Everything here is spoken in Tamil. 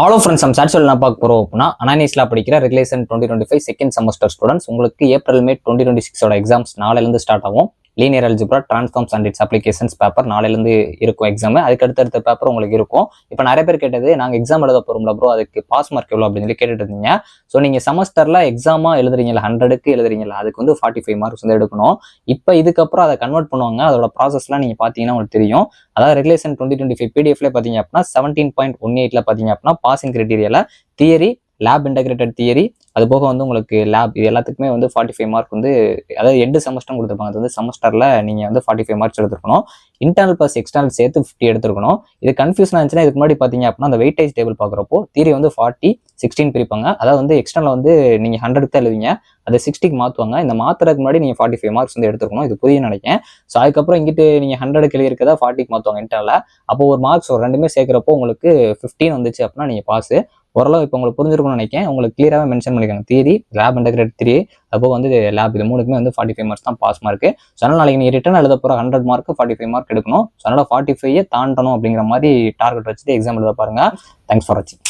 ஹலோ ஃப்ரெண்ட்ஸ், நம்ம சாட்சியில் என்ன பார்க்க போகிறோம் அப்படின்னா, அனானிஸ்ல படிக்கிற ரெகுலேஷன் 2025 செகண்ட் செமஸ்டர் ஸ்டூடெண்ட்ஸ் உங்களுக்கு ஏப்ரல் மே 2026 எக்ஸாம்ஸ் நாளையிலேருந்து ஸ்டார்ட் ஆகும். Linear algebra transforms and it's applications paper நாளையிலேருந்து இருக்கும் எக்ஸாம். அதுக்கு அடுத்த பேப்பர் உங்களுக்கு இருக்கும். இப்போ நிறைய பேர் கேட்டது, நாங்கள் எக்ஸாம் எழுத போகிறோம்ல ப்ரோ, அதுக்கு பாஸ் மார்க் எவ்வளோ அப்படின்னு சொல்லி கேட்டுட்டு இருந்தீங்க. ஸோ நீங்கள் செமஸ்டரில் எக்ஸாமாக எழுதுறீங்களா, 100க்கு எழுதுறீங்களா, அதுக்கு வந்து 45 மார்க்ஸ் வந்து எடுக்கணும். இப்போ இதுக்கப்புறம் அதை கன்வெர்ட் பண்ணுவாங்க. அதோட ப்ராசஸ்லாம் நீங்கள் பார்த்தீங்கன்னா உங்களுக்கு தெரியும். அதாவது ரெகுலேஷன் 2025 பிடிஎஃப்ல பார்த்தீங்க அப்படின்னா 17.18ல பார்த்தீங்க அப்படின்னா பாசிங் கிரைட்டீரியாவில் தியரி, லேப் இன்டகிரேட்டட் தியரி, அது போக வந்து உங்களுக்கு லேப், இது எல்லாத்துக்குமே வந்து 45 மார்க் வந்து, அதாவது எண்டு செமஸ்டர் கொடுத்துருப்பாங்க. அது வந்து செமஸ்டரில் நீங்கள் வந்து 45 மார்க்ஸ் எடுத்துருக்கணும். இன்டர்னல் ப்ளஸ் எக்ஸ்டர்னல் சேர்த்து 50 எடுத்துருக்கணும். இது கன்ஃபியூஷன் இருந்துச்சுன்னா இதுக்கு முன்னாடி பார்த்தீங்க அப்படின்னா அந்த வெயிட்டேஜ் டேபிள் பார்க்குறப்போ தியரி வந்து 40, 16 பிரிப்பாங்க. அதாவது வந்து எக்ஸ்டர்னல் வந்து நீங்கள் 100க்கு தான் எழுதுவீங்க, அதை 60க்கு மாற்றுவாங்க. இந்த மாற்றுறதுக்கு முன்னாடி நீங்கள் 45 மார்க்ஸ் வந்து எடுத்துருக்கணும். இது புரிய நினைக்கிறேன். ஸோ அதுக்கப்புறம் இங்கிட்டு நீங்கள் 100க்கு எழுதியிருக்கதா 40க்கு மாற்றுவாங்க இன்டர்னலில். அப்போ ஒரு மார்க்ஸ் ஒரு ரெண்டுமே சேர்க்குறப்போ உங்களுக்கு 15 வந்துச்சு அப்படின்னா நீங்கள் பாஸ். ஓரளவு இப்போ உங்களுக்கு புரிஞ்சிருக்கும்னு நினைக்கிறேன். உங்களுக்கு கிளியராகவே மென்ஷன் பண்ணியிருக்காங்க. தியரி, லேப் இன்டகிரேட் தியரி, அப்போ வந்து லேப், இது மூணுக்குமே வந்து 45 மார்க்ஸ் தான் பாஸ் மார்க்கு. ஸோ அதனால் நாளைக்கு நீங்கள் ரிட்டன் எழுத போகிற 100 மார்க்கு 45 மார்க் எடுக்கணும். ஸோ அதனால் 45 தாண்டணும் அப்படிங்கிற மாதிரி டார்கெட் வச்சுட்டு எக்ஸாம் எழுத பாருங்க. தேங்க்ஸ் ஃபார் வாட்சிங்.